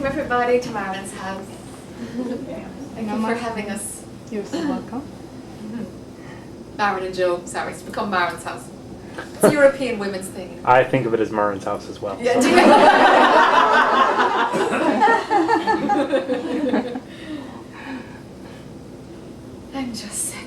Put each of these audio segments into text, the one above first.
Everybody to Marilyn's house. Thank you for having us. You're so welcome. Marilyn and Joe, sorry, it's become Marilyn's house. It's a European women's thing. I think of it as Marin's house as well. Yeah. And just settle.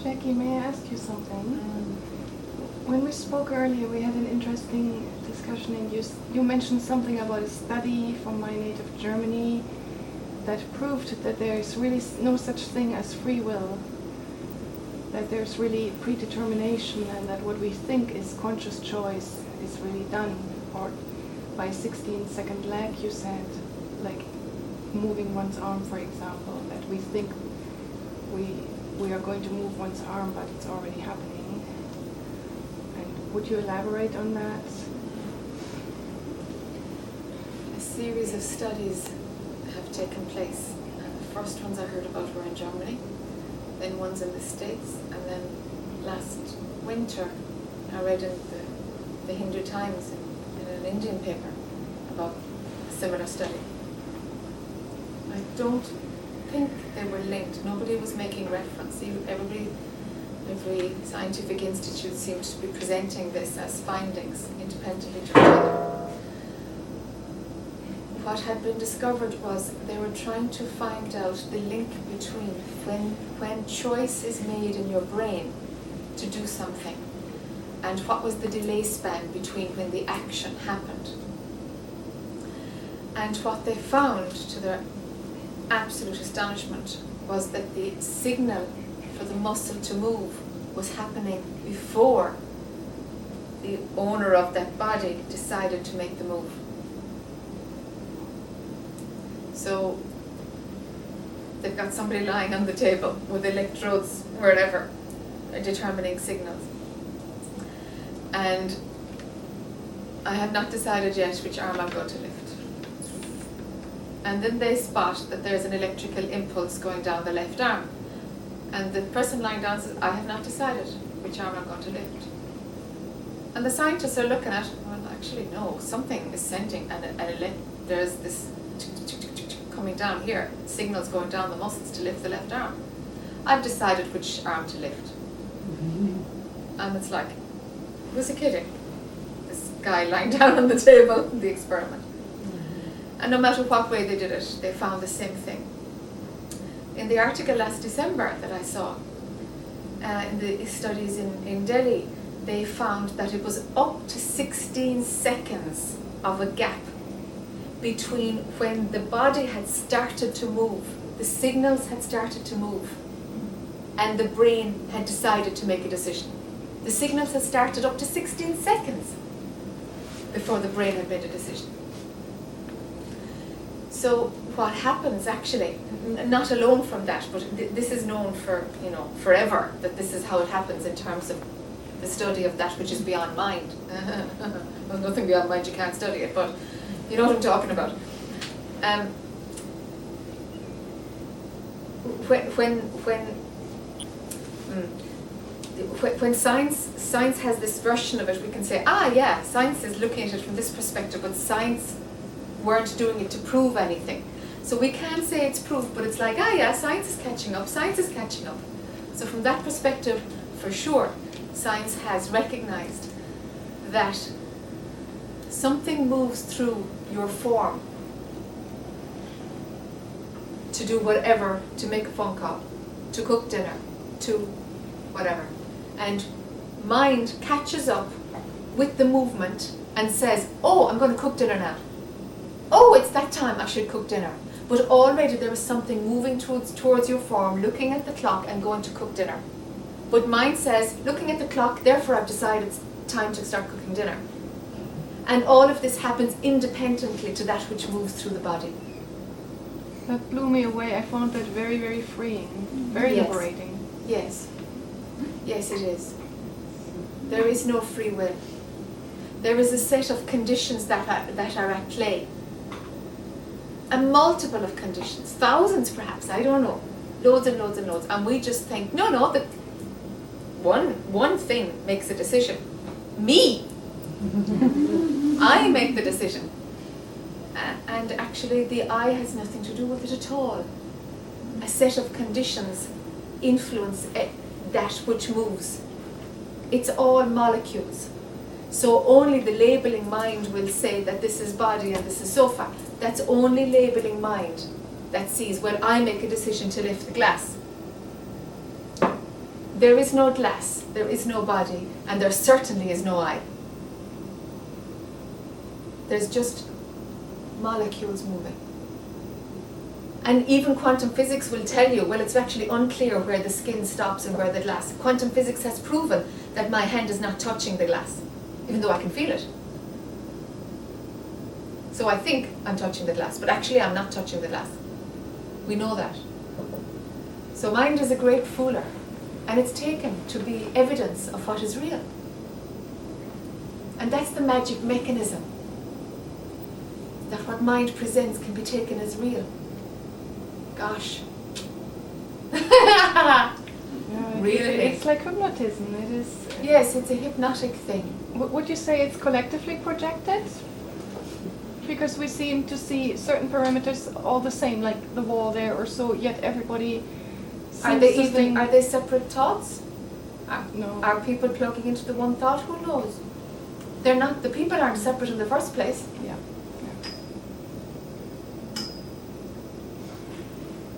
Jackie, may I ask you something? When we spoke earlier, we had an interesting discussion, and you mentioned something about a study from my native Germany that proved that there is really no such thing as free will, that there's really predetermination, and that what we think is conscious choice is really done, or by 16-second lag, you said, like moving one's arm, for example, that we think we are going to move one's arm, but it's already happening. And would you elaborate on that? A series of studies have taken place. The first ones I heard about were in Germany, then ones in the States, and then last winter I read in the Hindu Times in an Indian paper about a similar study. I don't think they were linked. Nobody was making reference. Every scientific institute seemed to be presenting this as findings independently to each other. What had been discovered was they were trying to find out the link between when choice is made in your brain to do something and what was the delay span between when the action happened. And what they found, to their absolute astonishment, was that the signal for the muscle to move was happening before the owner of that body decided to make the move. So they've got somebody lying on the table with electrodes wherever, determining signals. And I have not decided yet which arm I'm going to lift. And then they spot that there's an electrical impulse going down the left arm. And the person lying down says, I have not decided which arm I'm going to lift. And the scientists are looking at, well, actually, no, something is sending, and there's this coming down here, signals going down the muscles to lift the left arm. I've decided which arm to lift. And it's like, who's he kidding? This guy lying down on the table, the experiment. And no matter what way they did it, they found the same thing. In the article last December that I saw, in the studies in Delhi, they found that it was up to 16 seconds of a gap between when the body had started to move, the signals had started to move, and the brain had decided to make a decision. The signals had started up to 16 seconds before the brain had made a decision. So what happens actually, not alone from that, but this is known for, forever, that this is how it happens in terms of the study of that which is beyond mind. There's nothing beyond mind, you can't study it, but you know what I'm talking about. When science has this version of it, we can say, science is looking at it from this perspective, but science weren't doing it to prove anything. So we can say it's proof, but it's like, science is catching up, science is catching up. So from that perspective, for sure, science has recognized that something moves through your form to do whatever, to make a phone call, to cook dinner, to whatever. And mind catches up with the movement and says, I'm going to cook dinner now. It's that time, I should cook dinner. But already there is something moving towards your form, looking at the clock and going to cook dinner. But mind says, looking at the clock, therefore I've decided it's time to start cooking dinner. And all of this happens independently to that which moves through the body. That blew me away. I found that very, very freeing, very liberating. Yes. Yes, it is. There is no free will. There is a set of conditions that are at play. A multiple of conditions, thousands perhaps, I don't know. Loads and loads and loads. And we just think, no, that one thing makes a decision. Me. I make the decision. And actually the I has nothing to do with it at all. A set of conditions influence that which moves. It's all molecules. So only the labeling mind will say that this is body and this is sofa. That's only labeling mind that sees, I make a decision to lift the glass. There is no glass, there is no body, and there certainly is no I. There's just molecules moving. And even quantum physics will tell you, it's actually unclear where the skin stops and where the glass. Quantum physics has proven that my hand is not touching the glass, even though I can feel it. So I think I'm touching the glass, but actually I'm not touching the glass. We know that. So mind is a great fooler, and it's taken to be evidence of what is real. And that's the magic mechanism, that what mind presents can be taken as real. Gosh. Really? It's like hypnotism. It is. Yes, it's a hypnotic thing. Would you say it's collectively projected? Because we seem to see certain parameters all the same, like the wall there or so, yet everybody seems to think... Are they separate thoughts? No. Are people plugging into the one thought? Who knows? They're not. The people aren't separate in the first place. Yeah.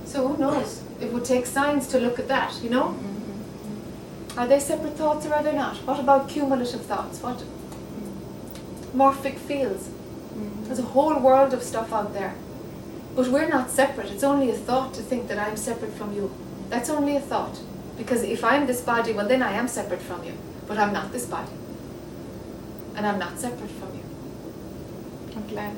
So who knows? It would take science to look at that, Mm-hmm. Are they separate thoughts or are they not? What about cumulative thoughts? What morphic fields? Mm-hmm. There's a whole world of stuff out there. But we're not separate. It's only a thought to think that I'm separate from you. That's only a thought. Because if I'm this body, then I am separate from you. But I'm not this body. And I'm not separate from you. I'm glad.